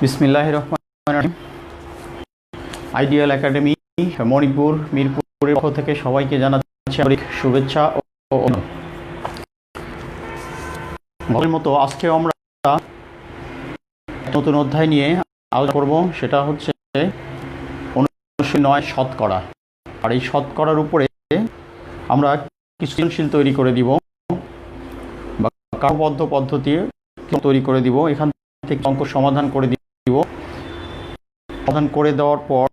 বিসমিল্লাহির রহমানির রহিম। Ideal academy Manipur মিরপুরের পক্ষ থেকে সবাইকে জানাচ্ছি আন্তরিক শুভেচ্ছা ও অভিনন্দন। গতকালের মতো আজকেও আমরা নতুন অধ্যায় নিয়ে আলোচনা করব, সেটা হচ্ছে অনুশীলন 9 শতকরা। আর এই শতকরার উপরে আমরা কিছু সৃজনশীল তৈরি করে দিব বা কাব্যবদ্ধ পদ্ধতি তৈরি করে দিব। এখান থেকে অঙ্ক সমাধান করে দিব। সমাধান করে দেওয়ার পর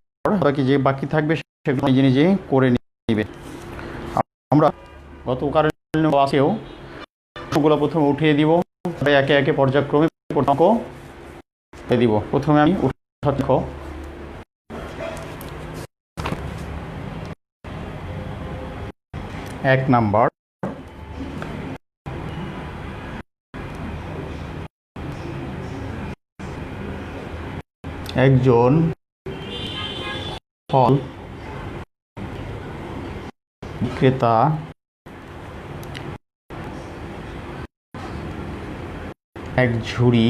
যে বাকি থাকবে সেগুলো নিজে নিজে করে নেবে। আমরা গতকালের আজকেও অঙ্কগুলো প্রথমে উঠিয়ে দিব, একে একে পর্যায়ক্রমে অঙ্ক দিব। প্রথমে আমি উঠাচ্ছি 1 নাম্বার। একজন ফল বিক্রেতা এক ঝুড়ি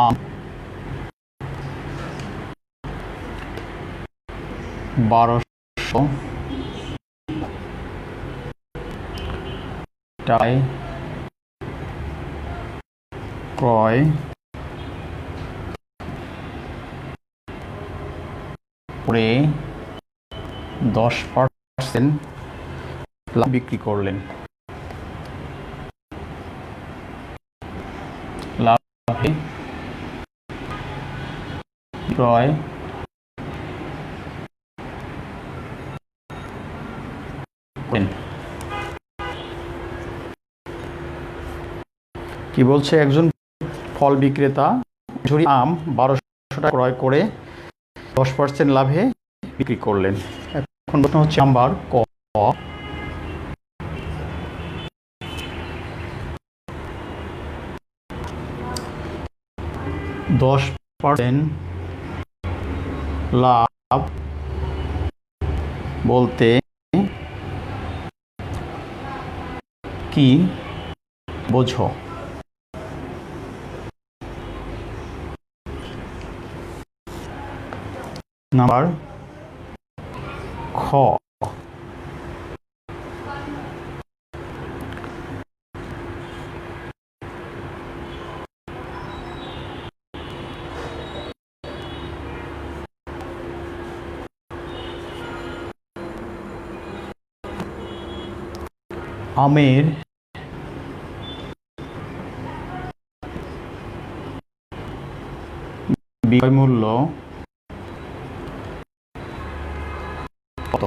আম 1200 টাকায় ক্রয় করে 10% লাভ বিক্রি করলেন। লাভে ক্রয় করেন। কি বলছে? একজন ফল বিক্রেতা ঝুড়ি আম 1200 টাকা ক্রয় করে 10% লাভে বিক্রি করলেন। এখন প্রশ্ন হচ্ছে নাম্বার ক, 10% লাভ বলতে কি বোঝো? নাম্বার খ, আমের বিক্রয় মূল্য কত?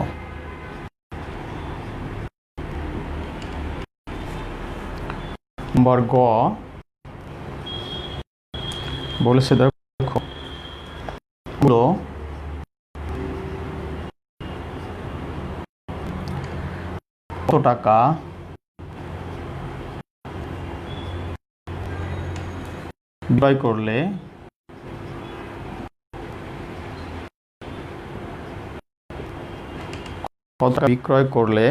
নম্বর গ বলেছে দেখো মূল্য কত টাকা বিক্রয় করলে কত টাকা বিক্রয় করলে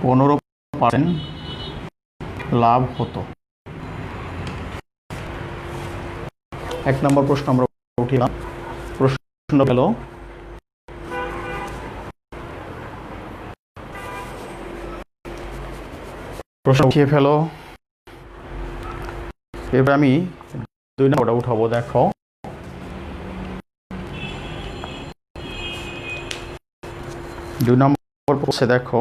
15% লাভ হতো। 1 নম্বর প্রশ্ন আমরা উঠিলাম। প্রশ্ন গেল প্রশ্ন উঠিয়ে ফেলো। এবার আমি 2 নম্বরটা উঠাবো। দেখো দুই নম্বর পড়ছে, দেখো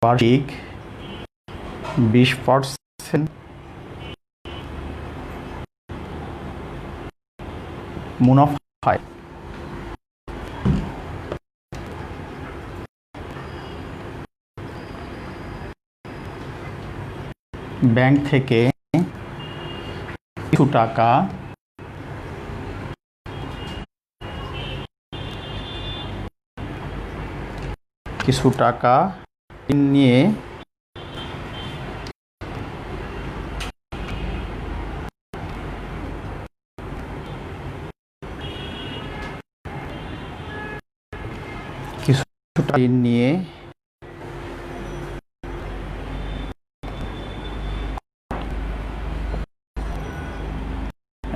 বার্ষিক 20% মুনাফায় ব্যাংক থেকে কিছু টাকা ঋণ নিয়ে ঋণ নিয়ে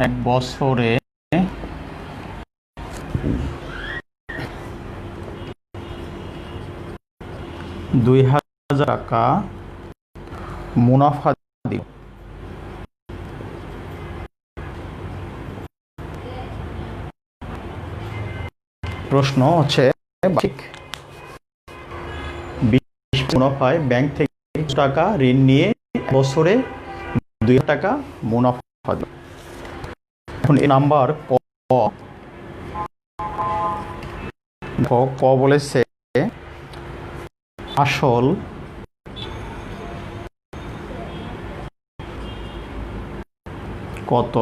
এক বছরে 2000 টাকা মুনাফা দিল। প্রশ্ন হচ্ছে ঠিক 20 মুনাফায় ব্যাংক থেকে টাকা ঋণ নিয়ে বছরে 2000 টাকা মুনাফা দিল। এখন এই নাম্বার ক বলেছে আসল কত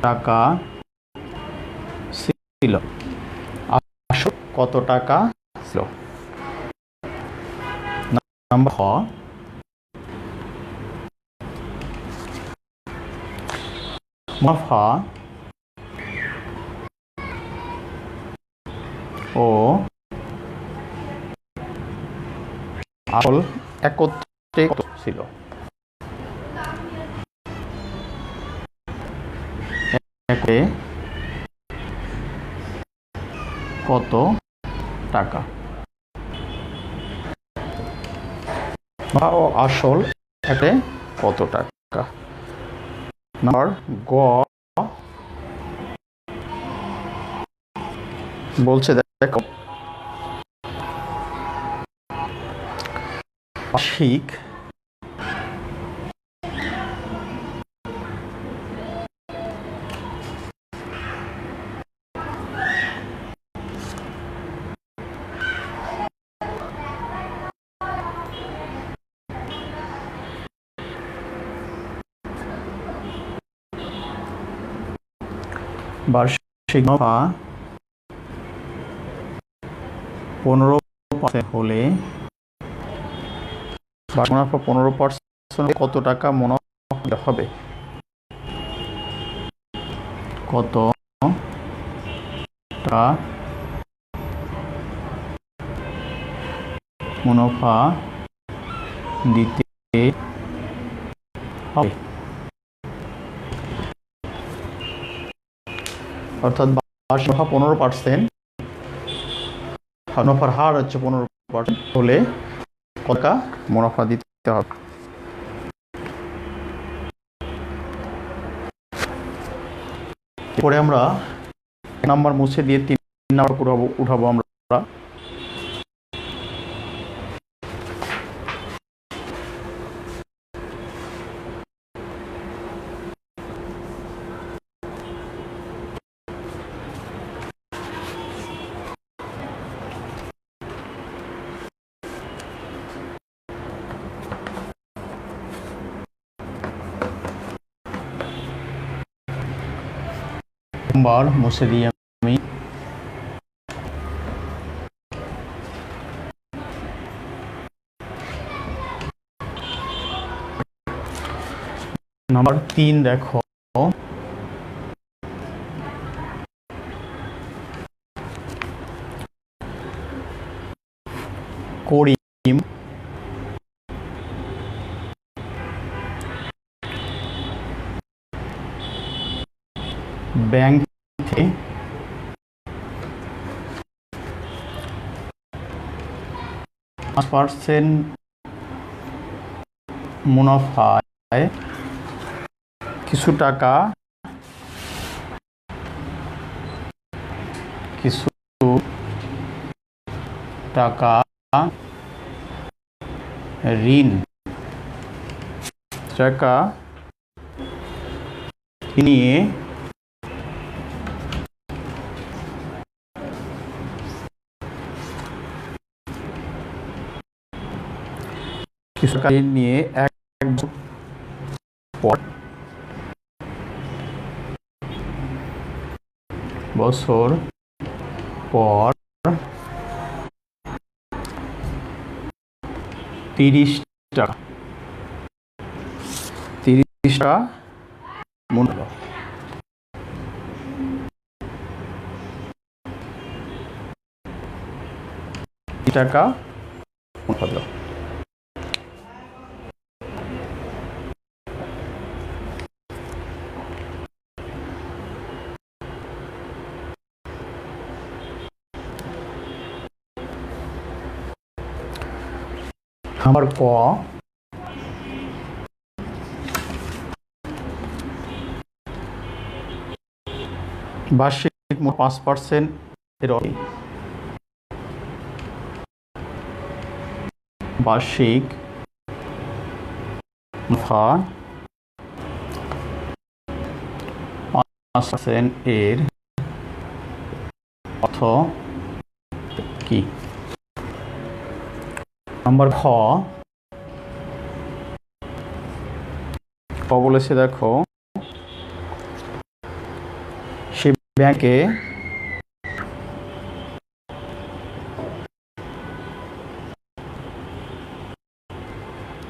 টাকা ছিল, আসল কত টাকা ছিল। নাম্বার খ মুনাফা ও আসল একত্রে কত ছিল। কত টাকা ও আসল এতে কত টাকা। নাম্বার গ বলছে দেখো বার্ষিক মুনাফা 15% হলে মুনাফা 15% কত টাকা মুনাফা হবে। কত টাকা মুনাফা দিতে হবে। অর্থাৎ মুনাফা 15%, মুনাফার হার হচ্ছে 15% হলে কত টাকা মুনাফা দিতে হবে। এরপরে আমরা নাম্বার মুছে দিয়ে 3 নাম্বার উঠাবো আমরা। নাম্বার মুছে দিয়ে আমি নাম্বার 3 দেখো করিম ব্যাংক থেকে 5% মুনাফায় কিছু টাকা ঋণ টাকা নিয়ে কিছু টাকা নিয়ে এক বছর পর 30 টাকা মুনাফা। টাকা হলো। নাম্বার ক, বার্ষিক 5% এর বার্ষিক মুনাফা 5% এর অর্থ কি? নাম্বার খ বলেছে দেখো, সে ব্যাংকে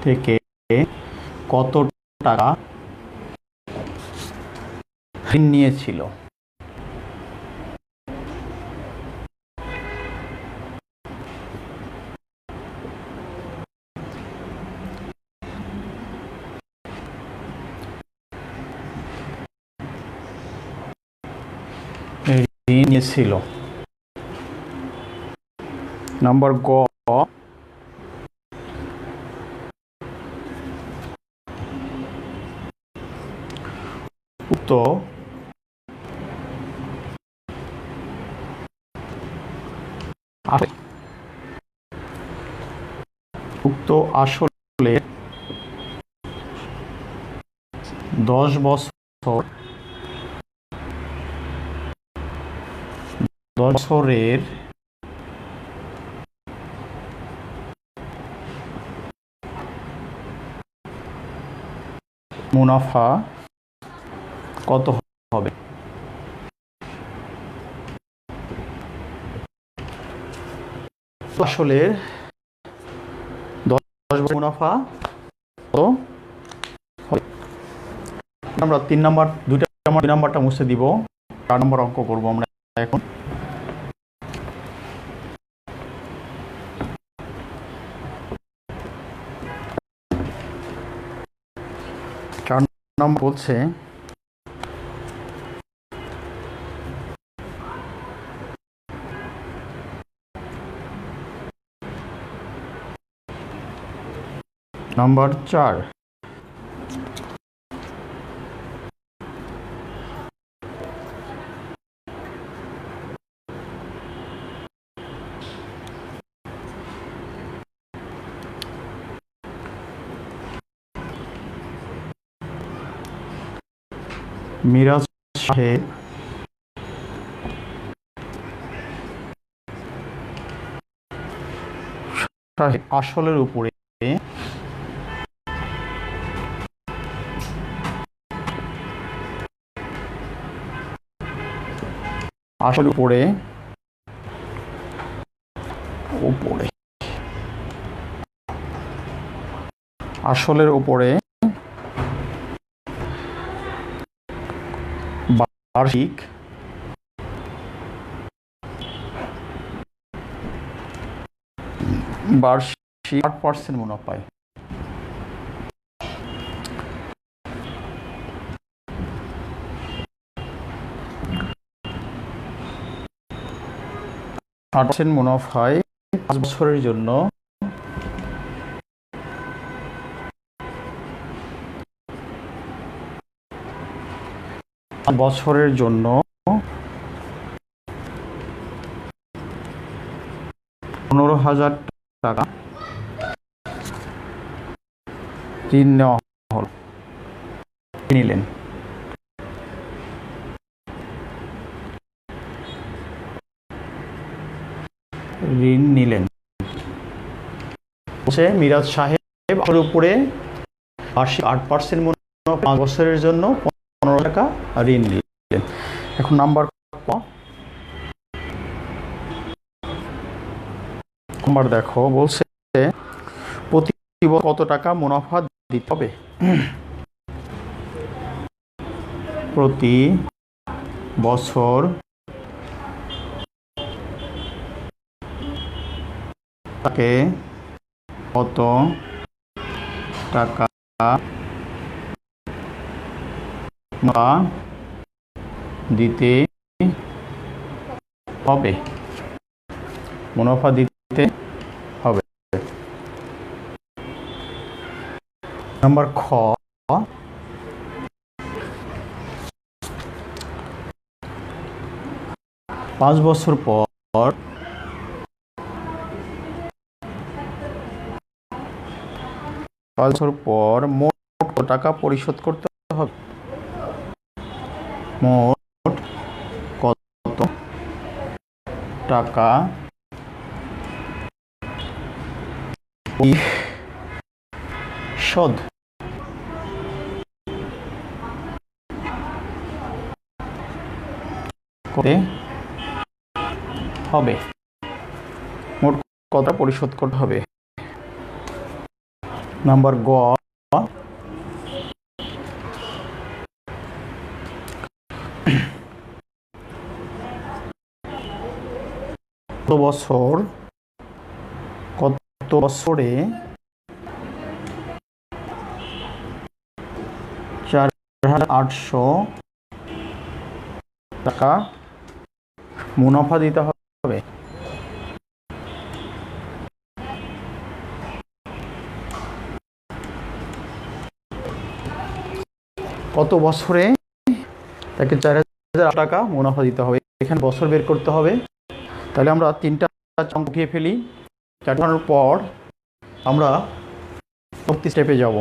থেকে কত টাকা ঋণ নিয়েছিল? ঋণ নিয়েছিল। নাম্বার গ, উক্ত আসলে 10 বছরের মুনাফা কত হবে? আসলে 10 বছর মুনাফা কত হবে? আমরা 3 নাম্বার, 2 নাম্বারটা মুছে দিব, 4 নম্বর অঙ্ক করব আমরা এখন। 4 নম্বর বলছে, নাম্বার 4, মিরাজ সাহেব আসলের উপরে আসলের উপরে বার্ষিক 8% মুনাফা পায়। মুনাফায় 5 বছরের জন্য $15,000 টাকা ঋণ নেওয়া হল, নিলেন। মিরাজ সাহেব উপরে বার্ষিক 8% মুনাফা 5 বছরের জন্য 15 টাকা ঋণ নিলেন। এখন নাম্বার দেখো, বলছে প্রতি বছর কত টাকা মুনাফা দিতে হবে? প্রতি বছর তাকে কত টাকা দিতে হবে, মুনাফা দিতে হবে। নাম্বার খ, 5 বছর পর মোট কত টাকা পরিশোধ করতে হবে, মোট কত টাকা পরিশোধ করতে হবে, মোট কত পরিশোধ করতে হবে। নাম্বার গ, কত বছরে 4,800 টাকা মুনাফা দিতে হবে। কত বছরে তাকে 4,000 টাকা মুনাফা দিতে হবে, এখানে বছর বের করতে হবে। তাহলে আমরা 3টা অঙ্ক উঠিয়ে ফেলি। কাটানোর পর আমরা পরবর্তী স্টেপে যাব।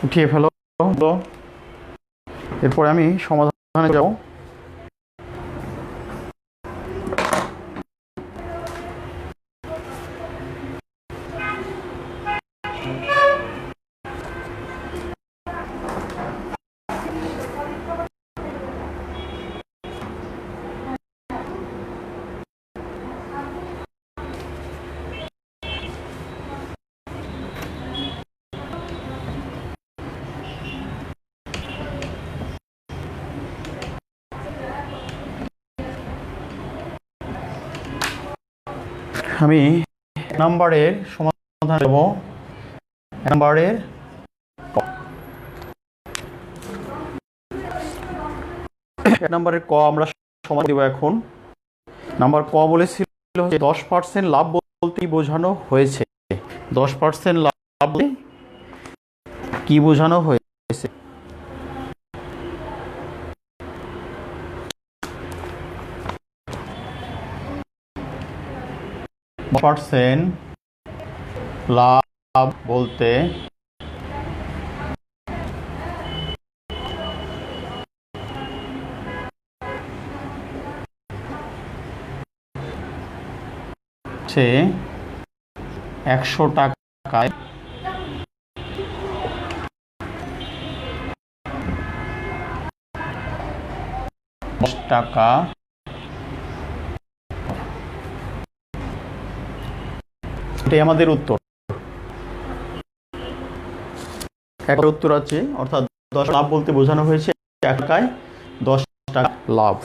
উঠিয়ে ফেলো, এরপরে আমি সমাধানে যাব। আমি নাম্বারের সমাধান দেব। নাম্বারের ক আমরা সমাধান দেব। এখন নাম্বার ক বলেছিল যে 10% লাভ বলতেই বোঝানো হয়েছে। 10% লাভ বলতে কি বোঝানো হয়েছে? % লাভ বলতে হচ্ছে 100 টাকায় 10 টাকা। এটাই আমাদের উত্তর। একটা উত্তর আছে, অর্থাৎ 10 লাভ বলতে বোঝানো হয়েছে 1 টাকায় 10 টাকা লাভ।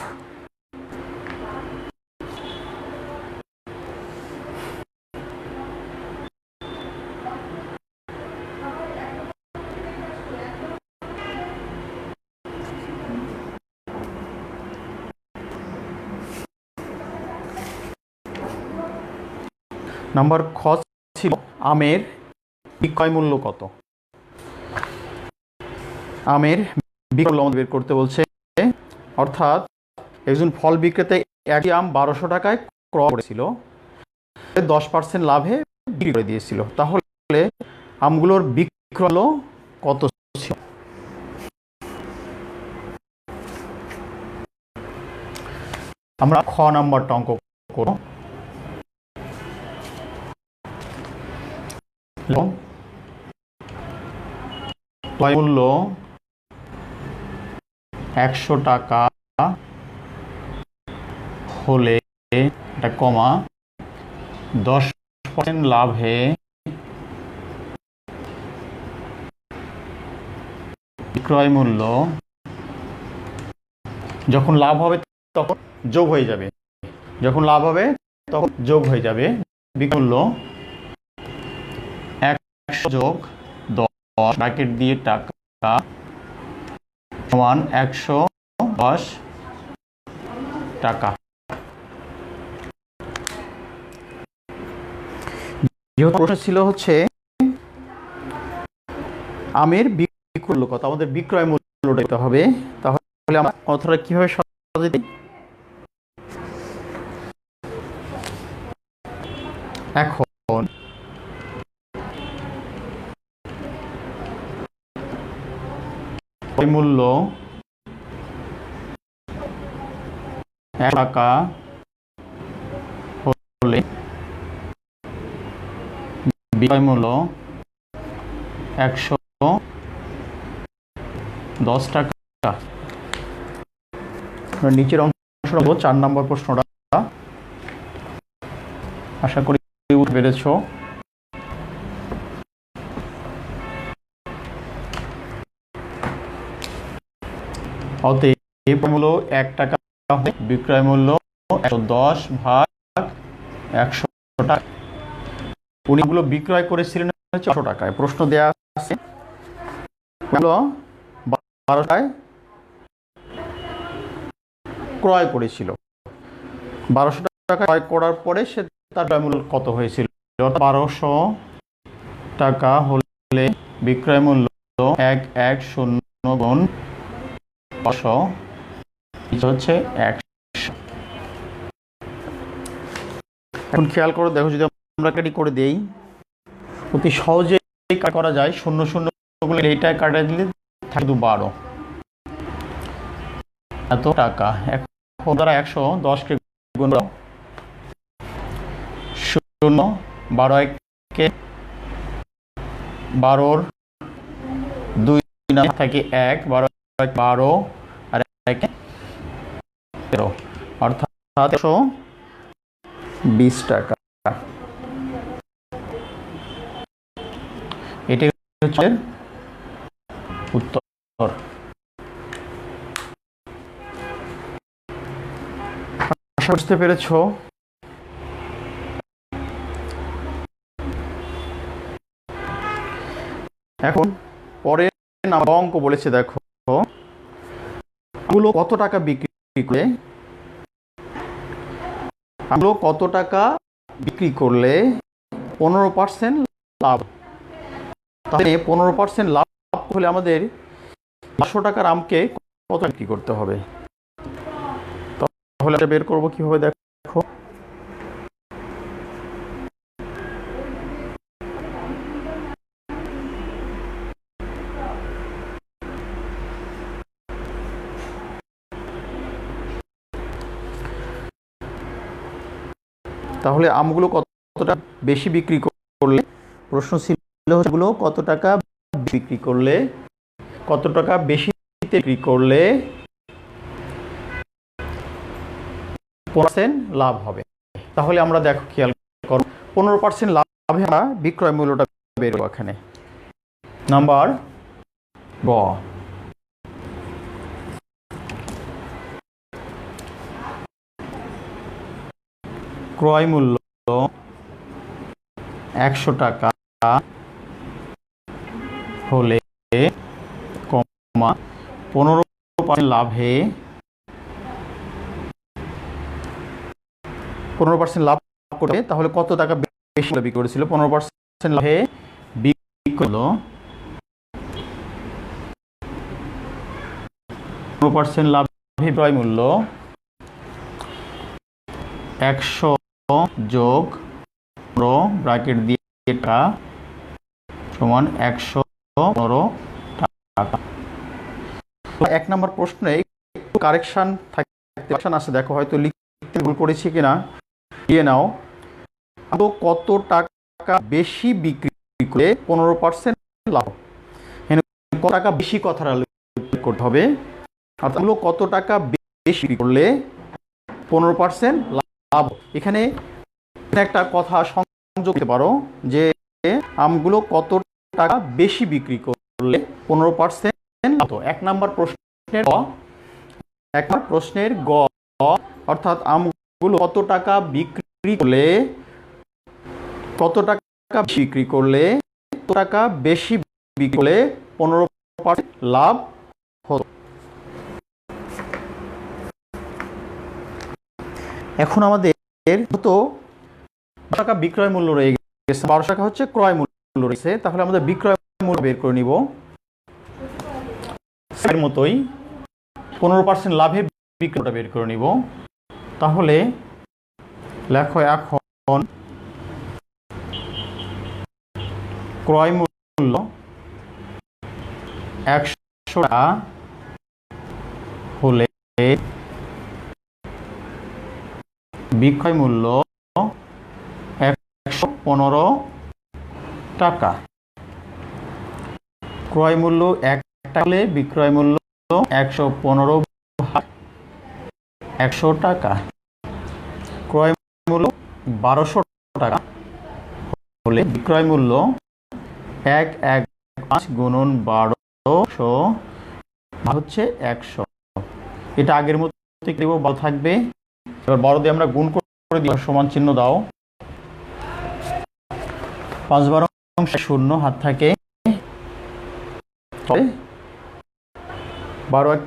নাম্বার খ ছিল আমের বিক্রয় মূল্য কত। আমের বিক্রয় মূল্য আমাদের বের করতে বলছে, অর্থাৎ একজন ফল বিক্রেতা একটি আম 1200 টাকায় ক্রয় করেছিল, 10% লাভে বিক্রি করে দিয়েছিল। তাহলে আমগুলোর বিক্রয় মূল্য কত ছিল? আমরা খ নাম্বারটা অঙ্ক করব। ক্রয় মূল্য 100 টাকা হলে এটা কমা 10% লাভে বিক্রয় মূল্য, যখন লাভ হবে তখন যোগ হয়ে যাবে, যখন লাভ হবে তখন যোগ হয়ে যাবে, বিক্রয় মূল্য 100 যোগ 10 ব্র্যাকেট দিয়ে টাকা সমান 110 টাকা। যেহেতু প্রশ্ন ছিল হচ্ছে আমের বিক্রয় মূল্য কত, আমাদের বিক্রয় মূল্যটা দিতে হবে। তাহলে আমরা কথাটা কিভাবে সাজাতে দিই? এখন ক্রয় মূল্য 1 টাকা হলে বিক্রয় মূল্য 110 টাকা। নিচের অংশ 4 নম্বর প্রশ্নটা আশা করি উঠে পেরেছ। অতএব মূল্য 1 টাকা হলে বিক্রয় মূল্য 110 ভাগ 100 টাকা। উনি এগুলো বিক্রয় করেছিলেন 400 টাকায়। প্রশ্ন দেয়া আছে 12টায় ক্রয় করেছিল, 1200 টাকা ক্রয় করার পরে সে তার মূল্য কত হয়েছিল? 1200 টাকা হলে বিক্রয় মূল্য 110 গুণ 500 হচ্ছে 100। এখন খেয়াল করো, দেখো যদি আমরা কাটি করে দেই অতি সহজে করা যায়। 00 গুলো এইটায় কাটা দিলে থাকে 12 এত টাকা। এখন দ্বারা 110কে গুণ 0 12 কে 12 2 না থাকে 1 12 12 আর 1 13 অর্থাৎ 120 টাকা। এটাই হচ্ছে উত্তর। আশা বুঝতে পেরেছ? এখন পরে অঙ্ক বলেছে, দেখো এগুলো কত টাকা বিক্রি করে, এগুলো কত টাকা বিক্রি করলে 15% লাভ। তাহলে 15% লাভ হলে আমাদের 500 টাকার আমকে কত বিক্রি করতে হবে? তাহলে বের করবো কিভাবে, দেখো তাহলে আমগুলো কতটা বেশি বিক্রি করলে, প্রশ্ন ছিল এগুলো কত টাকা বিক্রি করলে, কত টাকা বেশি বিক্রি করলে 15% লাভ হবে। তাহলে আমরা দেখো খেয়াল করো 15% লাভে আমরা বিক্রয় মূল্যটা বেরো। এখানে নাম্বার গ, ক্রয় মূল্য 100 টাকা হলে কমা 15% লাভে 15% লাভ করবে। তাহলে কত টাকা বেশি বিক্রি করেছিল? 15% লাভে বিক্রি করলো 15% লাভে বিক্রয় মূল্য 100 যোগ 15 ব্র্যাকেট দিয়ে টাকা সমান 115 টাকা। 1 নম্বর প্রশ্নে একটু কারেকশন থাকতে আছে, দেখো হয়তো লিখতে ভুল করেছি কিনা দিয়ে নাও। তো কত টাকা বেশি বিক্রি করে 15% লাভ, এখানে কত টাকা বেশি কথাটা করতে হবে, অর্থাৎ কত টাকা বেশি বিক্রি করলে 15% লাভ। এখানে একটা কথা সংযোগ করতে পারো যে আমগুলো কত টাকা বেশি বিক্রি করলে 15% লাভ। এক নম্বর প্রশ্নের গ, অর্থাৎ আমগুলো কত টাকা বিক্রি করলে কত টাকা বেশি বিক্রি করলে 15% লাভ হতো। এখন আমাদের তো টাকা বিক্রয় মূল্য রয়ে গেছে, 12 টাকা হচ্ছে ক্রয় মূল্য রয়েছে, তাহলে আমাদের বিক্রয় মূল্য বের করে নিব এর মতোই 15% লাভে বিক্রয়টা বের করে নিব। তাহলে লেখো এখন ক্রয় মূল্য 100 টাকা হলে বিক্রয় মূল্য 115 টাকা। ক্রয় মূল্য 1 টাকা হলে বিক্রয় মূল্য 115 ভাগ 100 টাকা। ক্রয় মূল্য 1200 টাকা হলে বিক্রয় মূল্য 115 গুণন 1200 হচ্ছে 100। এটা আগের মতো বড় থাকবে। এবার বড় দিয়ে আমরা গুণ করে দিই, সমান চিহ্ন দাও। 5 12 শূন্য, হাত থাকে 12 1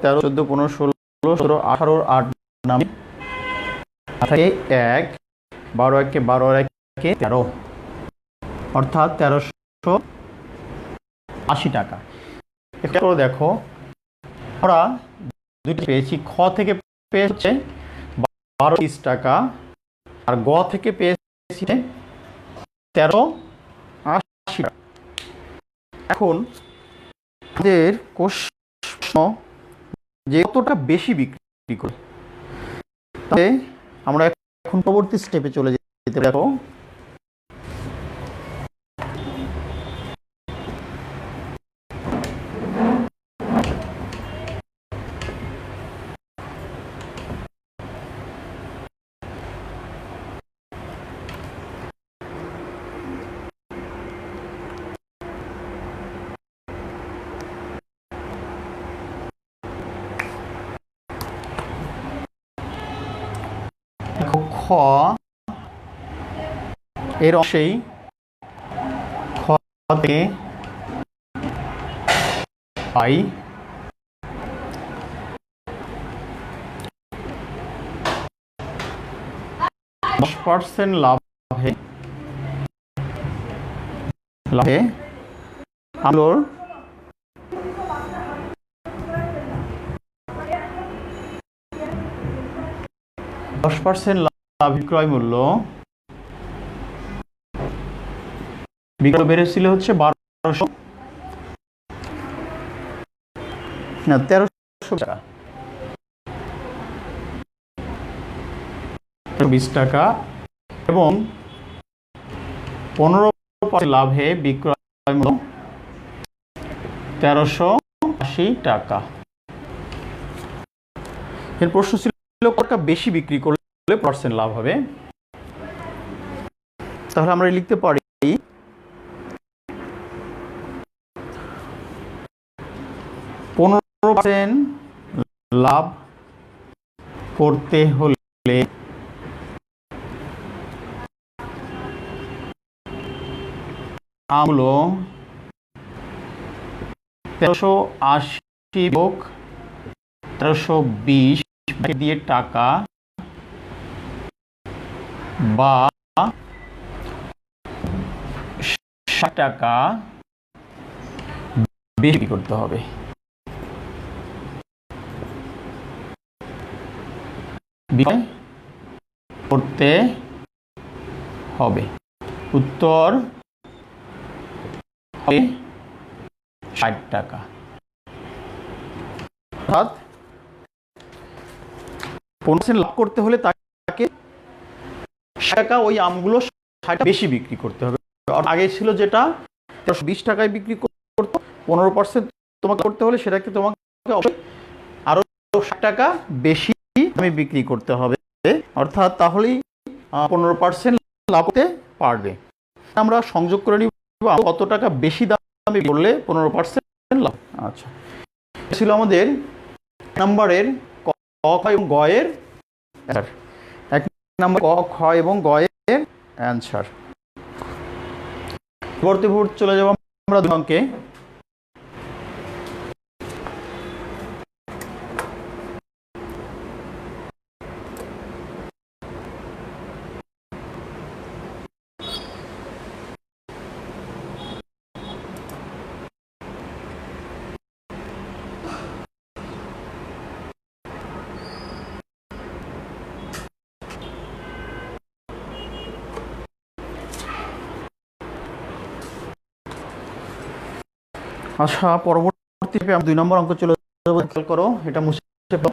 13 14 15 16 17 18 8 নামে থাকে 1, 12 1 12 1 13, অর্থাৎ 1380 টাকা। একটু করে দেখো, আমরা দুইটা পেয়েছি, খ থেকে পেয়েছে 1230 টাকা আর গ থেকে পেয়েছি 1380 টাকা। এখন আমাদের প্রশ্ন যে কতটা বেশি বিক্রি করে, তাহলে আমরা এখন পরবর্তী স্টেপে চলে যেতে দেখো। খ এর অংশেই খ থেকে পাই 10% লাভে আলোর 10% লাভ বিক্রয় মূল্য বিক্রয় বেড়েছিল হচ্ছে 1200 না 1300 টাকা, 20 টাকা এবং 15% লাভে বিক্রয় মূল্য 1380 টাকা। এর প্রশ্ন ছিল টাকা বেশি বিক্রি করলে পার্সেন্ট লাভ হবে। তাহলে আমরা লিখতে পারি 15% লাভ করতে হলে আমূল্য 1380 যোগ 1320 দিয়ে টাকা বা 60 টাকা বেশি করতে হবে। করতে হবে, উত্তর হবে 60 টাকা। অর্থাৎ 15% লাভ করতে হলে তাকে 60 টাকা ওই আমগুলো 60 টাকা বেশি বিক্রি করতে হবে। আগে ছিল যেটা 20 টাকায় বিক্রি করতো, 15% তোমাকে করতে হলে সেটাকে তোমাকে আরো 60 টাকা বেশি দামে বিক্রি করতে হবে, অর্থাৎ তাহলেই 15% লাভ করতে পারবে। আমরা সংযোগ করে নিব কত টাকা বেশি দামে বললে 15% লাভ। আচ্ছা, ছিল আমাদের নাম্বারের ক, খ এবং গ এর অ্যান্সার। এক নাম্বার ক, খ এবং গ এর অ্যান্সার। পরবর্তী চলে যাব আমরা 2 অঙ্কে। আচ্ছা, পরবর্তী আমি 2 নম্বর অঙ্ক চলে যাব। খেয়াল করো, এটা মুছে ফেলো।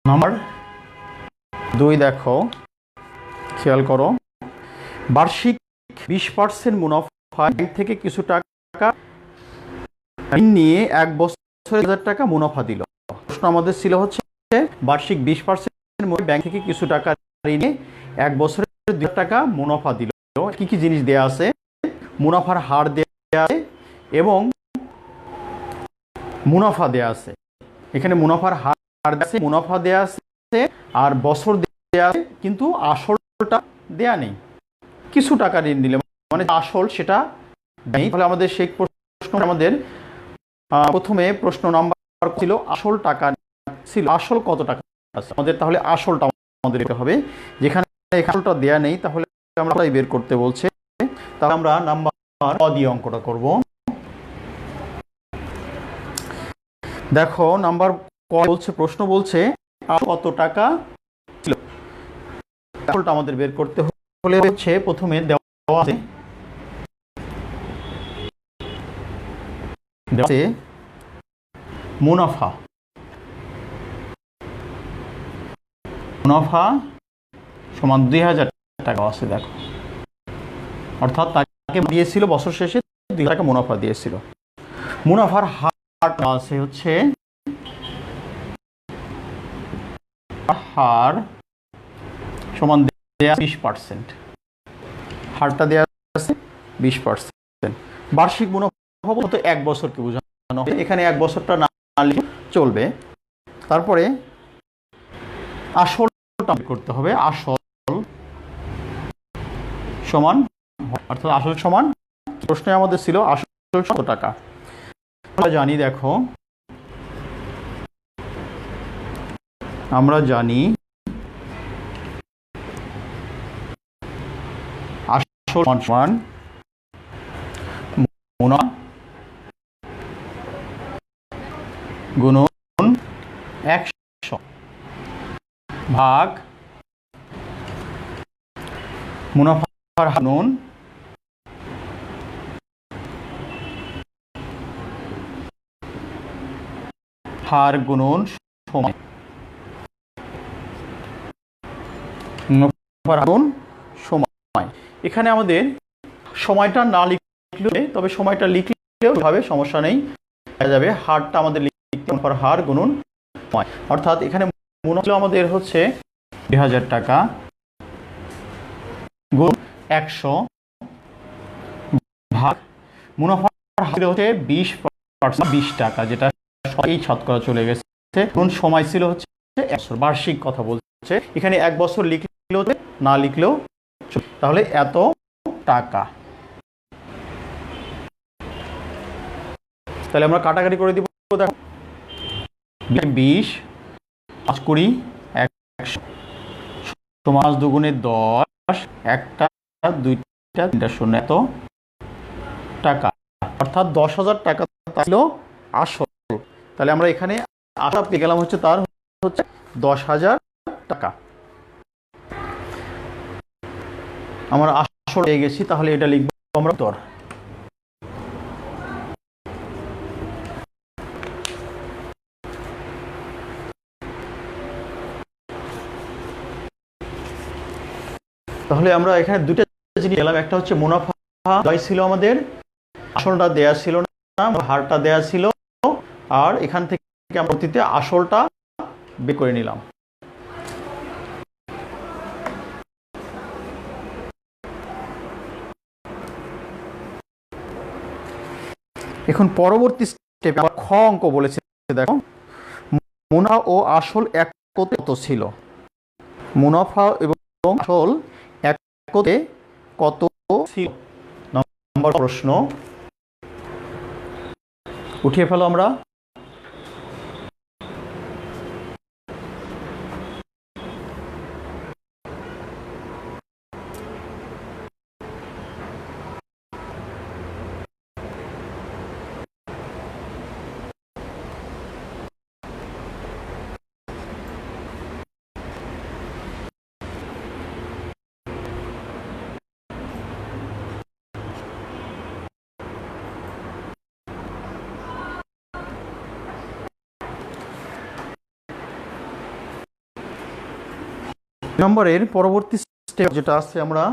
নাম্বার 2 দেখো, খেয়াল করো, বার্ষিক 20% মুনাফা থেকে কিছু টাকা ঋণ নিয়ে 1 বছরে 1000 টাকা মুনাফা দিল। প্রশ্ন আমাদের ছিল হচ্ছে বার্ষিক 20% ব্যাংক থেকে কিছু টাকা ঋণ নিয়ে 1 বছরে 2000 টাকা মুনাফা দিল। কি কি জিনিস দেয়া আছে? মুনাফার হার দেয়া আছে এবং মুনাফা দেয়া আছে। এখানে মুনাফার হার দেয়া আছে, মুনাফা দেয়া আছে আর বছর দেয়া আছে, কিন্তু আসলটা দেয়া নেই। কিছু টাকা ঋণ দিলে মানে আসল সেটা নেই। তাহলে আমাদের সেই প্রশ্ন আমাদের প্রথমে প্রশ্ন নাম্বার ছিল আসল টাকা ছিল, আসল কত টাকা আছে আমাদের, তাহলে আসলটা আমাদের দিতে হবে। যেখানে আসলটা দেয়া নেই তাহলে আমরা বের করতে বলছে, তাহলে আমরা নাম্বার ক দিয়ে অঙ্কটা করব। দেখো নাম্বার ক বলছে, প্রশ্ন বলছে কত টাকা ছিল। আসলটা আমাদের বের করতে হলে হচ্ছে প্রথমে দেওয়া আছে মুনাফা। মুনাফা সমান 2000 টাকা আছে। দেখো, অর্থাৎ তাকে দিয়েছিল বছর শেষে 2000 টাকা মুনাফা দিয়েছিল। মুনাফার হার আছে হচ্ছে হার সমান 20%। হারটা দেওয়া আছে 20%। বার্ষিক মুনাফা বলতে 1 বছরকে বোঝানো হয়, এখানে 1 বছরটা না লিখে চলবে। তারপরে আসলটা করতে হবে, আসল সমান, অর্থাৎ আসল সমান, প্রশ্নে আমাদের ছিল আসল কত টাকা। আমরা জানি, দেখো আমরা জানি আসল সমান মুনাফা গুণন 100 ভাগ মুনাফার গুণন হার গুণন সময়। মুনাফার গুণ সময়। এখানে আমাদের সময়টা না লিখলে, তবে সময়টা লিখলেও ভাবে সমস্যা নেই, যাবে। হারটা আমাদের লিখতে মুনাফার হার গুণন সময়, অর্থাৎ এখানে মুনাফা আমাদের হচ্ছে 2000 টাকা গুণ 100 ভাগ মুনাফার হার হচ্ছে 20 টাকা, যেটা এই শতকরা চলে গেছে। কোন সময় ছিল হচ্ছে 1 বছর, বার্ষিক কথা বলছে। এখানে 1 বছর লিখলেও না লিখলেও, তাহলে এত টাকা। তাহলে আমরা কাটাকাটি করে দিব। দেখো 20, 5 20, 100 সমান 5 দুগুণে 10, একটা দুইটা তিনটা শূন্য, এত টাকা, অর্থাৎ 10,000 টাকা ছিল আসল। তাহলে আমরা এখানে আশা পেয়ে গেলাম হচ্ছে তার হচ্ছে 10,000 টাকা। আমরা আসল পেয়ে গেছি, তাহলে এটা লিখবো আমরা উত্তর। তাহলে আমরা এখানে দুটো জিনিস পেলাম, একটা হচ্ছে মুনাফা ছিল আমাদের, আসলটা দেয়া ছিল না, হারটা দেয়া ছিল, আর এখান থেকে আমরা অতীতে আসলটা বের করে নিলাম। এখন পরবর্তী স্টেপে আবার খ অঙ্ক বলেছে, দেখো মুনাফা ও আসল একত্রে কত ছিল, মুনাফা এবং আসল একত্রে কত ছিল, নম্বর প্রশ্ন উঠিয়ে ফেলো আমরা। নম্বরের পরবর্তী স্টেপ যেটা আছে, আমরা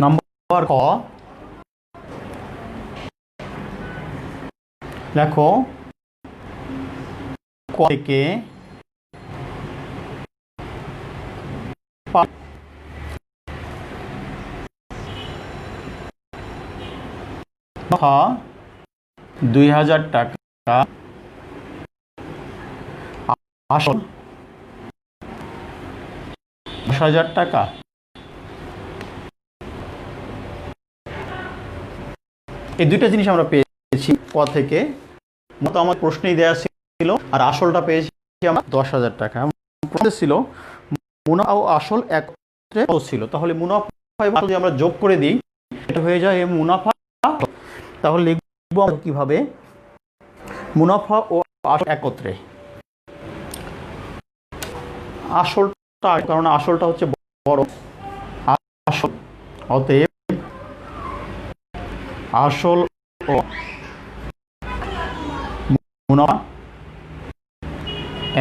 নাম্বার ক, দেখো ক থেকে মুনাফা 2,000 টাকা, আসল 10,000 টাকা। এই দুইটা জিনিস আমরা পেয়েছি ক থেকে, মতো আমার প্রশ্নেই দেওয়া ছিল, আর আসলটা পেয়েছি আমরা 10,000 টাকা। প্রশ্ন ছিল মুনাফা ও আসল একত্রে কত ছিল, তাহলে মুনাফা এবং আসল যদি আমরা যোগ করে দিই এটা হয়ে যায় মুনাফা। তাহলে লিখবো আমরা কিভাবে, মুনাফা ও আসল একত্রে, আসলটা কারণ আসলটা হচ্ছে বড়, আসল অতএব আসল ও মুনাফা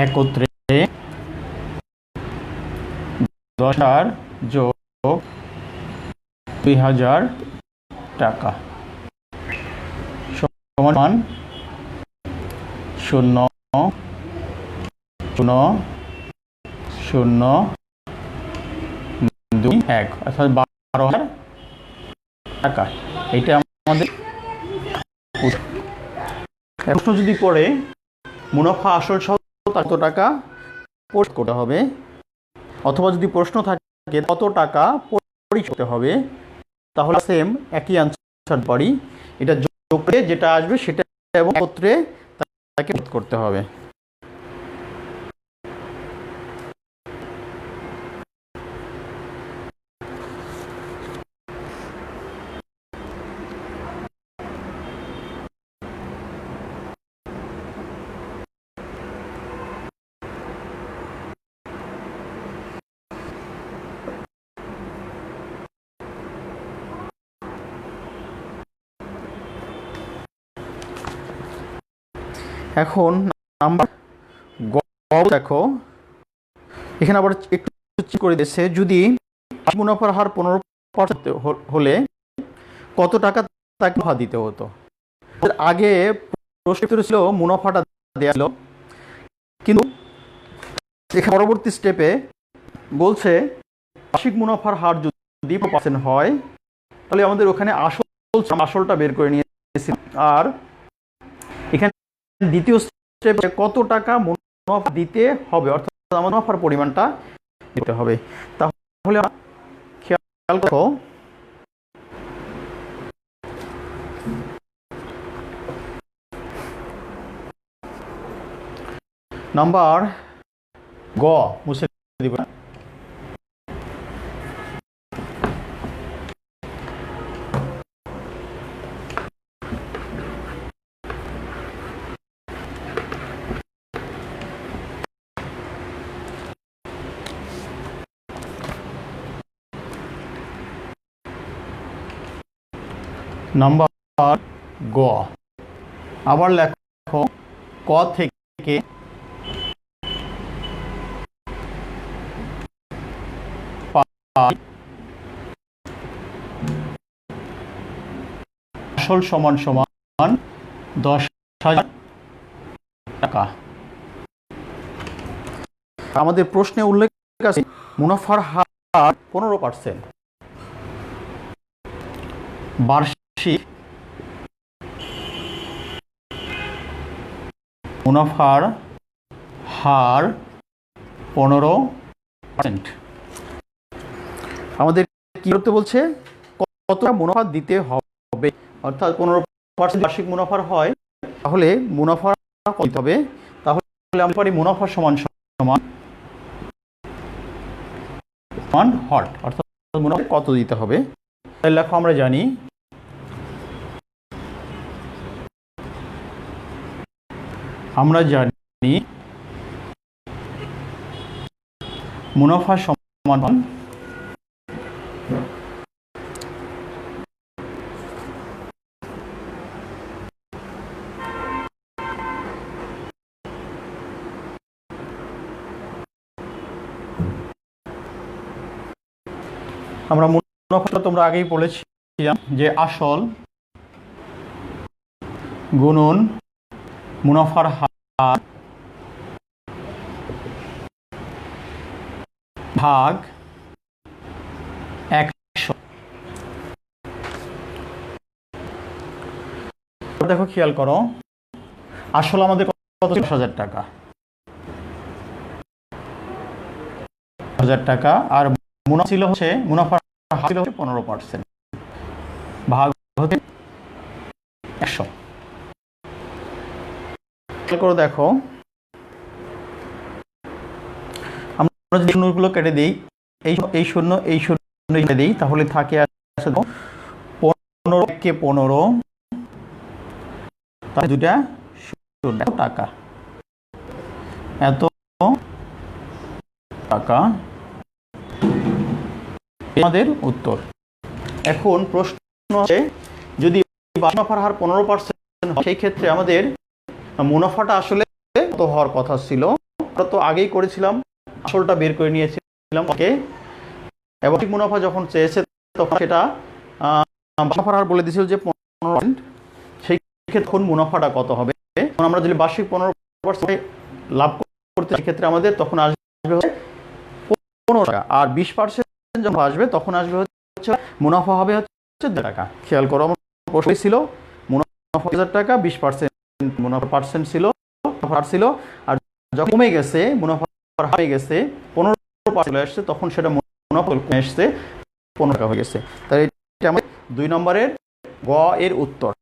একত্রে 10,000 যোগ 2,000 টাকা সমান 0 0 0 2 1, অর্থাৎ 12,000 টাকা। এটা আমাদের প্রশ্ন যদি পড়ে মুনাফা আসল সহ কত টাকা পরিশোধ করতে হবে, অথবা যদি প্রশ্ন থাকে কত টাকা পরিশোধ করতে হবে, তাহলে সেম একই আনসার পারি, এটা যোগ করে যেটা আসবে সেটা এবং একত্রে তাকে করতে হবে। এখন নাম্বার গ দেখো, এখানে আবার একটু করে দিয়েছে, যদি মুনাফার হার 15% হলে কত টাকা তাকে মুনাফা দিতে হতো। আগে প্রশ্নের ছিল মুনাফাটা দেওয়া ছিল, কিন্তু এখানে পরবর্তী স্টেপে বলছে বার্ষিক মুনাফার হার যদি 5% হয় তাহলে আমাদের ওখানে আসলটা বের করে নিয়েছি, আর এখানে দ্বিতীয় স্টেপে কত টাকা মুনাফা দিতে হবে, অর্থাৎ আমার মুনাফার পরিমাণটা দিতে হবে। তাহলে খেয়াল করো নাম্বার গ মুছে দিব। নাম্বার গ, আবার লেখো ক থেকে আসল সমান সমান 10,000 টাকা। আমাদের প্রশ্নে উল্লেখ আছে মুনাফার হার 15%। বার্ষিক মুনাফার হার 15%। আমাদের কি করতে বলছে, কতটা মুনাফা দিতে হবে, অর্থাৎ 15% বার্ষিক মুনাফার হয় তাহলে মুনাফা কত দিতে হবে, তাহলে আমরা পারি মুনাফা সমান সমান হর, অর্থাৎ মুনাফা কত দিতে হবে। তাহলে লেখো আমরা জানি মুনাফা সমান আমরা মুনাফাটা তোমরা আগেই বলেছিলাম যে আসল গুণন মুনাফার হার ভাগ 100। দেখো খেয়াল করো, আসল আমাদের কত, 10,000 টাকা, 1000 টাকা, আর মুনাফা ছিল হচ্ছে মুনাফার হার ছিল 15%, ভাগ হচ্ছে 100। খেয়াল করে দেখো, আমরা যদি শূন্যগুলো কেটে দিই, এই শূন্য কেটে দিই, তাহলে থাকে 15 কে 15, তাহলে দুটা শূন্য টাকা, এত টাকা আমাদের উত্তর। এখন প্রশ্ন হচ্ছে যদি মুনাফার হার 15% হয় সেই ক্ষেত্রে আমাদের মুনাফাটা আসলে কত হওয়ার কথা ছিল। আমরা তো আগেই করেছিলাম, আসলটা বের করে নিয়েছিলাম ওকে, এবং মুনাফা যখন চেয়েছে তখন সেটা মুনাফার হার বলে দিয়েছিল যে 15%, সেই ক্ষেত্রে মুনাফাটা কত হবে। আমরা যদি বার্ষিক 15% লাভ করতে সেক্ষেত্রে আমাদের তখন আসবে 15 টাকা, আর 20% যখন আসবে তখন আসবে হচ্ছে মুনাফা হবে হচ্ছে 2 টাকা। খেয়াল করো, আমার প্রশ্ন ছিল মুনাফা 1000 টাকা, 20% মুনাফা পার্সেন্ট ছিল, আর যখন কমে গেছে মুনাফা হয়ে গেছে 15% চলে আসছে, তখন সেটা মুনাফা কমে আসছে 15 টাকা হয়ে গেছে। তাই এটা আমাদের 2 নম্বরের গ এর উত্তর।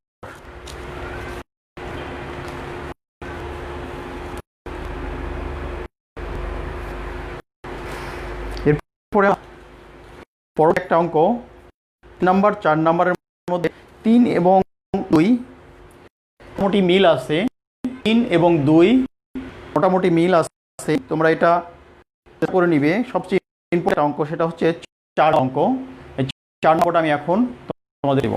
এরপরে পরের একটা অঙ্ক নাম্বার 4 নম্বরের মধ্যে 3 এবং 2 মোটামুটি মিল আছে, 3 এবং 2 মোটামুটি মিল আছে, তোমরা এটা করে নিবে। সবচেয়ে ইম্পর্টেন্ট অঙ্ক সেটা হচ্ছে 4 অঙ্ক। এই 4 নম্বরটা আমি এখন তোমাদের দেব।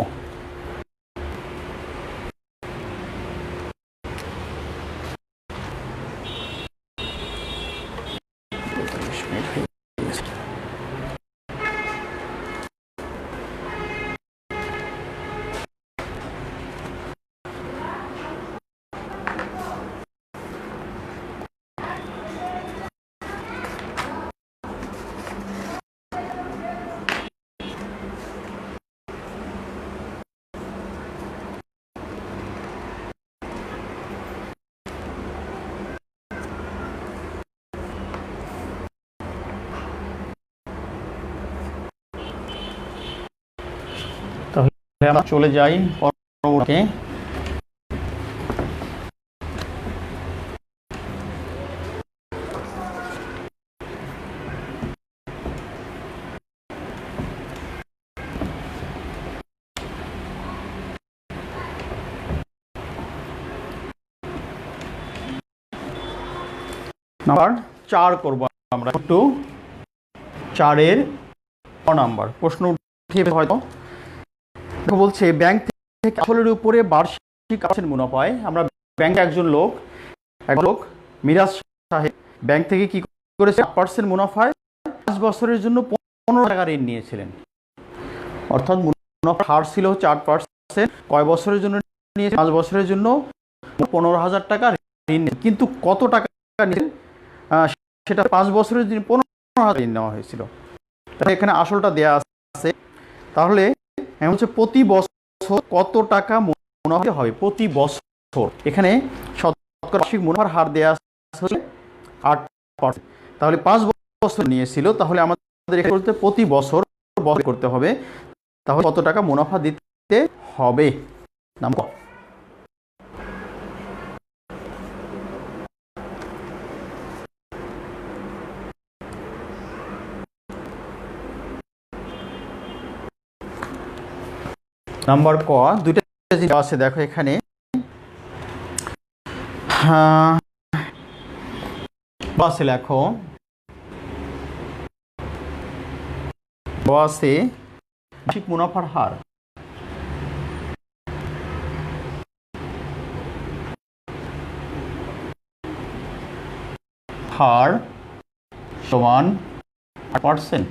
আমরা চলে যাই পরবর্তী। নাম্বার 4 করব আমরা একটু। 4-এর নাম্বার প্রশ্ন উঠে হয়তো বলছে ব্যাংক থেকে আসলের উপরে বার্ষিক আসেন মুনাফায়। আমরা ব্যাংকে এক লোক মিরাজ সাহেব ব্যাংক থেকে কি করেছে 8% মুনাফায় 5 বছরের জন্য 15 টাকা ঋণ নিয়েছিলেন। অর্থাৎ মুনাফার হার ছিল হচ্ছে 8%। কয় বছরের জন্য নিয়েছে? 5 বছরের জন্য 15,000 টাকা ঋণ। কিন্তু কত টাকা নিয়েছেন সেটা 5 বছরের জন্য 15,000 ঋণ নেওয়া হয়েছিল। তাহলে এখানে আসলটা দেয়া আছে। তাহলে হচ্ছে প্রতি বছর কত টাকা মুনাফা হবে প্রতি বছর। এখানে শতকরা বার্ষিক মুনাফার হার দেয়া আছে 8%। তাহলে 5 বছর নিয়েছিল, তাহলে আমাদের এখানে প্রতি বছর করতে হবে। তাহলে কত টাকা মুনাফা দিতে হবে? নাম্বার ক দুইটা জিনিস আছে দেখো এখানে। আছে লেখো আছে বার্ষিক মুনাফার হার। হার সমান 8%।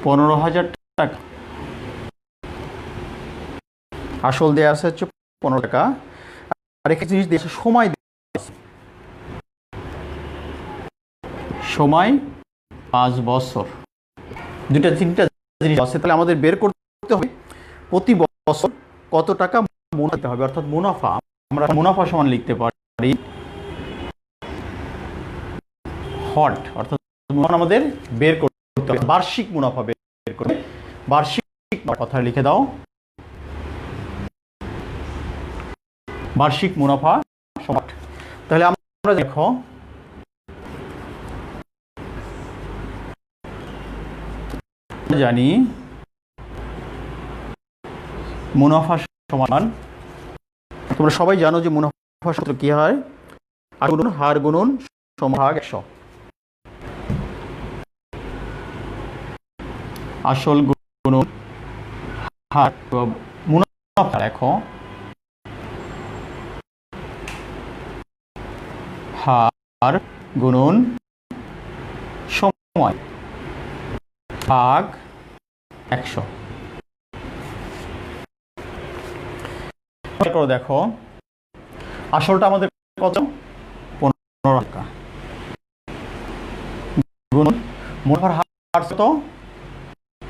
15,000 টাকা। আসল দেয়া আছে হচ্ছে 15 টাকা। আর একটা জিনিস দিয়েছে সময়। সময় 5 বছর। দুইটা তিনটা জিনিস আছে। তাহলে আমাদের বের করতে হবে প্রতি বছর কত টাকা মুনাফা হবে। অর্থাৎ মুনাফা আমরা মুনাফা সমান লিখতে পারি হট। অর্থাৎ আমাদের বের করতে হবে বার্ষিক মুনাফা বের করবে। বার্ষিক কথা লিখে দাও। বার্ষিক মুনাফা সমান। তাহলে আমরা দেখো জানি মুনাফা সমান, তোমরা সবাই জানো যে মুনাফা সূত্র কি হয়? হার গুণন সমভাগ 100। আসল গুণন হার। মুনাফা দেখো হার গুণন সময় ভাগ 100। দেখো আসলটা আমাদের কত? 15 টাকা। গুণন মুনাফার হার কত?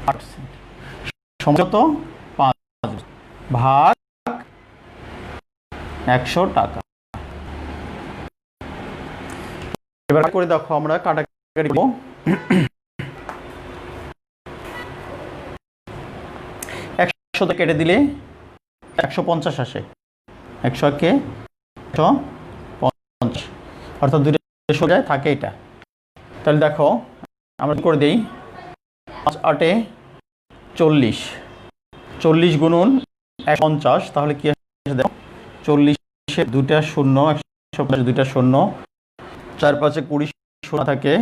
8%। সময় কত? 5 ভাগ 100 টাকা। এবার করে দেখো আমরা কাটাকাটি করব। 100 কেটে দিলে 150 আসে। 100 কে 150, অর্থাৎ দুটো সোজায় থাকে এটা। তাহলে দেখো আমরা করে দিই 5 8 40। 40 গুণন 150। তাহলে কি আসে দেখো 40 দুটা শূন্য, 150 দুইটা শূন্য, 4 5 20 শূন্য থাকে।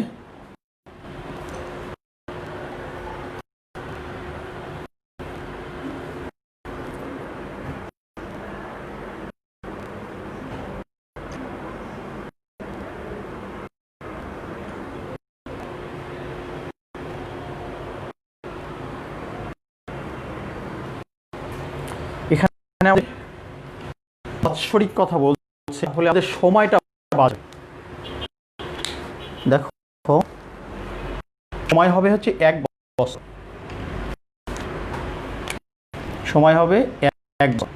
এখানে বাৎসরিক কথা বলছে, তাহলে আমাদের সময়টা বাড়বে। দেখো সময় হবে হচ্ছে 1 বছর। সময় হবে 1 বছর।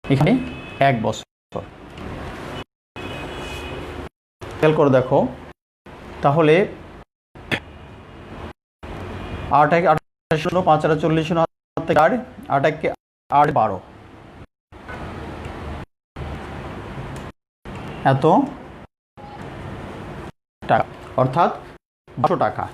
এখানে 1 বছর। খেয়াল করে দেখো তাহলে 8 1 28 শূন্য, 5 4 40 শূন্য, 8 8 1 8 12 এত টাকা, অর্থাৎ 1200 টাকা।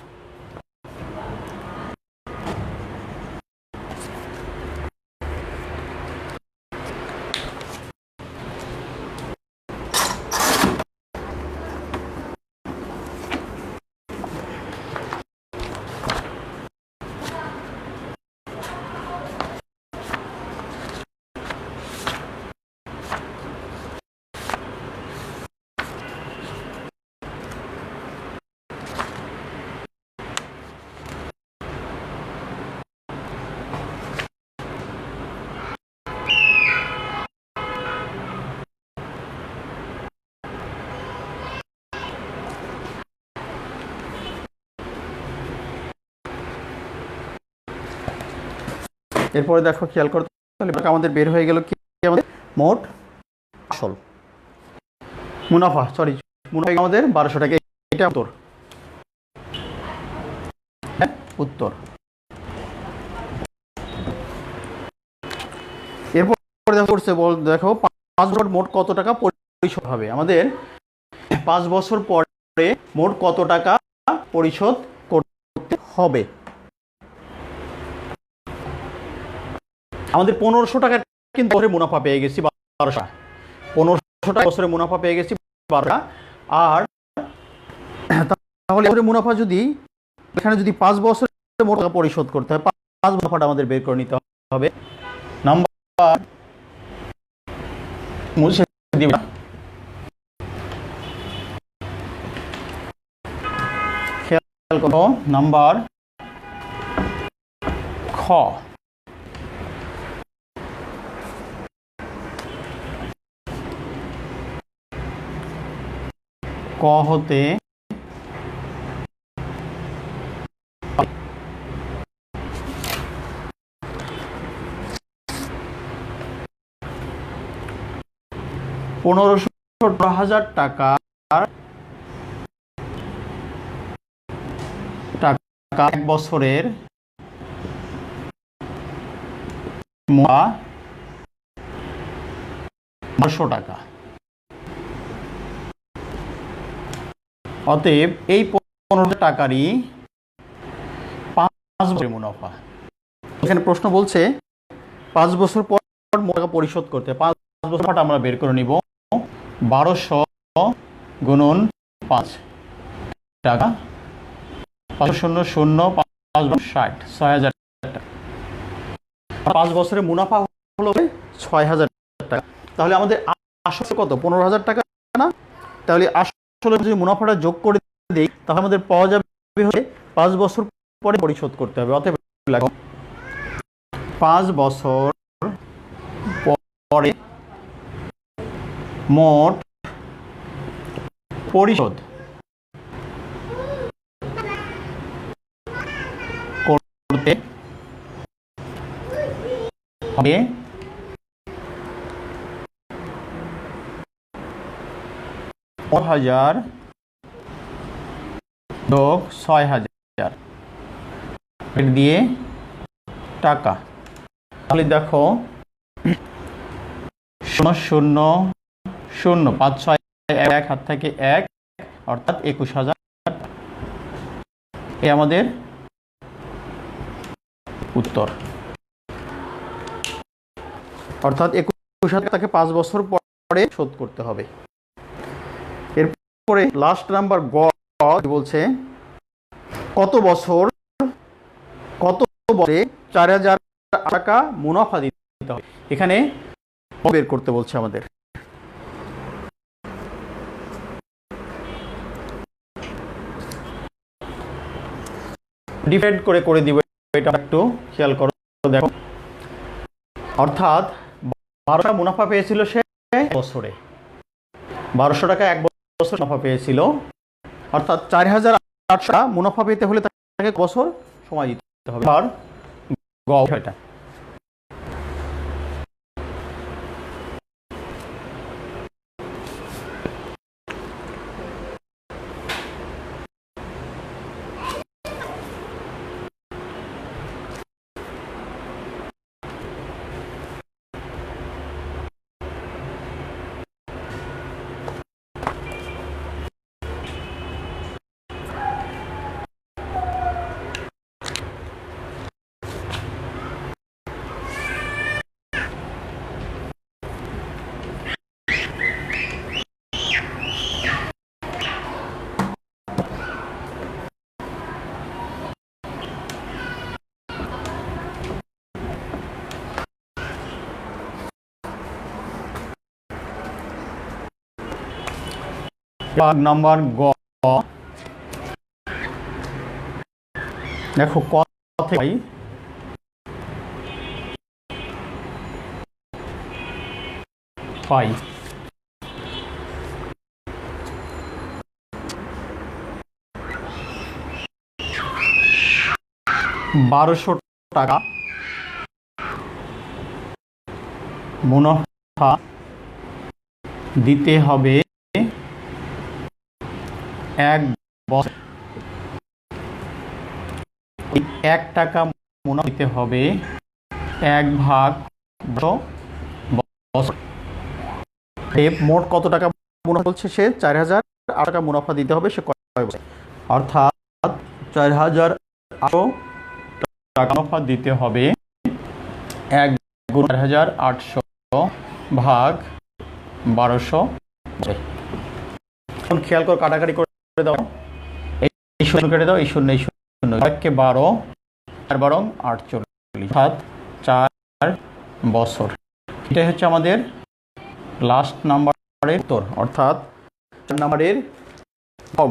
এরপরে দেখো খেয়াল করতে হলে আমাদের বের হয়ে গেল কি, আমাদের মোট আসল মুনাফা, সরি মুনাফা আমাদের 1200 টাকা। এটা উত্তর, উত্তর। এরপর দেখো 5 বছর মোট কত টাকা পরিশোধ হবে। আমাদের 5 বছর পরে মোট কত টাকা পরিশোধ করতে হবে। আমাদের 1500 টাকার কিন্তু বছরে মুনাফা পেয়ে গেছি 1200, 1500 টাকা বছরে মুনাফা পেয়ে গেছি 1200। আর তাহলে বছরে মুনাফা যদি এখানে যদি 5 বছরে মোট টাকা পরিশোধ করতে হয়, 5 মুনাফাটা আমাদের বের করে নিতে হবে। নাম্বার মুছে দিব, খেয়াল করো নাম্বার খ। ক হতে 1500 টাকা এক বছরের 1200 টাকা। অতএব এই 1500 টাকারই 5 বছরের মুনাফা। এখানে প্রশ্ন বলছে 5 বছর পর টাকা পরিশোধ করতে, 5 বছর আমরা বের করে নিব। 1200 গুণন 5 টাকা, 5 শূন্য শূন্য 5 60, 6000 টাকা। 5 বছরের মুনাফা হলো 6000 টাকা। তাহলে আমাদের আসল কত? 15000 টাকা না? তাহলে আসলে যদি মুনাফাটা যোগ করে দিই তাহলে আমাদের পাওয়া যাবে হচ্ছে 5 বছর পরে পরিশোধ করতে হবে। অতএব লেখো 5 বছর পরে মোট পরিশোধ করতে হবে 5000 যোগ 6000 দিয়ে টাকা। তাহলে দেখো 0 0 0 5 6 1 হাত থেকে 1, অর্থাৎ 21000। এ আমাদের উত্তর। অর্থাৎ 21000 টাকাকে 5 বছর পরে শোধ করতে হবে। এরপরে লাস্ট নাম্বার গ বলছে কত বছরে 4000 টাকা মুনাফা দিতে হবে। এখানে বের করতে বলছে আমাদের। ডিভাইড করে দিব, এটা একটু খেয়াল করো। দেখো অর্থাৎ 1200 টাকা মুনাফা পেয়েছিল সে বছরে, 1200 টাকা এক বছর মুনাফা পেয়েছিল। অর্থাৎ 4800 টাকা মুনাফা পেতে হলে তাকে বছর সময় দিতে হবে। আর গ এটা ভাগ নাম্বার গ, দেখো ক থেকে পাই 1200 টাকা মুনাফা দিতে হবে 1 বছর। 1 টাকা মুনাফা দিতে হবে 1 ভাগ বছর। মোট কত টাকা মুনাফা বলছে সে? 4008 টাকা মুনাফা দিতে হবে সে কয় বছর, অর্থাৎ 4800 টাকা মুনাফা দিতে হবে 1 গুণ 4800 ভাগ 1200। এখন খেয়াল করে কাটাকাটি করে দাও, এই শূন্য কেটে দাও, এই শূন্য এই শূন্য, 1 কে 12 আর 12 48, অর্থাৎ 4 বছর। এটাই হচ্ছে আমাদের লাস্ট নাম্বারের উত্তর, অর্থাৎ 4 নাম্বারের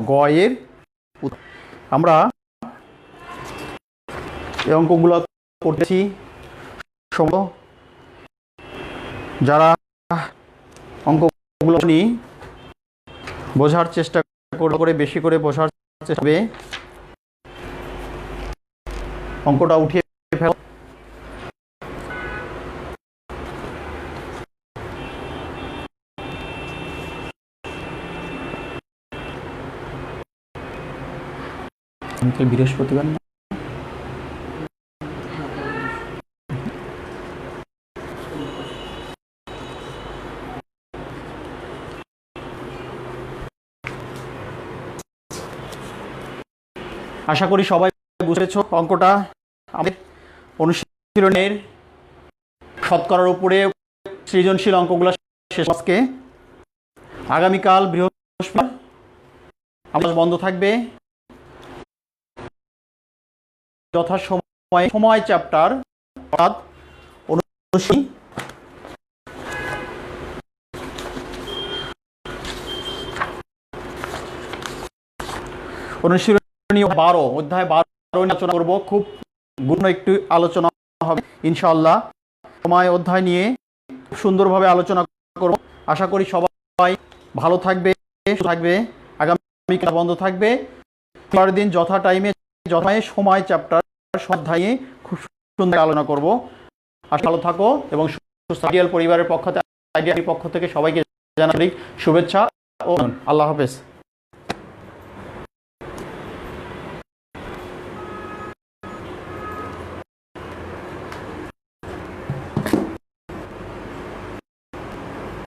গ এর উত্তর। আমরা এই অঙ্কগুলো করতেছি, যারা অঙ্কগুলো বোঝার চেষ্টা করে বেশি করে বোঝার চেষ্টা করবে, অঙ্কটা উঠিয়ে ফেলো। বৃহস্পতিবার না, আশা করি সবাই বুঝেছ অঙ্কটা। আমাদের অনুশীলনের শতকরার উপরে সৃজনশীল অঙ্কগুলো শেষ। আজকে আগামীকাল বৃহস্পতিবার আমাদের বন্ধ থাকবে, যথাসময়ে সময় চ্যাপ্টার অর্থাৎ অনুশীলনী 12 অধ্যায় 12 আলোচনা করব। খুব গুরুত্বপূর্ণ একটু আলোচনা হবে ইনশাআল্লাহ। সময় অধ্যায় নিয়ে সুন্দরভাবে আলোচনা করব। আশা করি সবাই ভালো থাকবে, আগামীকাল বন্ধ থাকবে। পরের দিন যথা টাইমে সময় চ্যাপ্টার অধ্যায়ে খুব সুন্দর আলোচনা করব। আশা ভালো থাকো এবং সুস্থ পরিবারের পক্ষ থেকে সবাইকে জানাই শুভেচ্ছা ও আল্লাহ হাফেজ।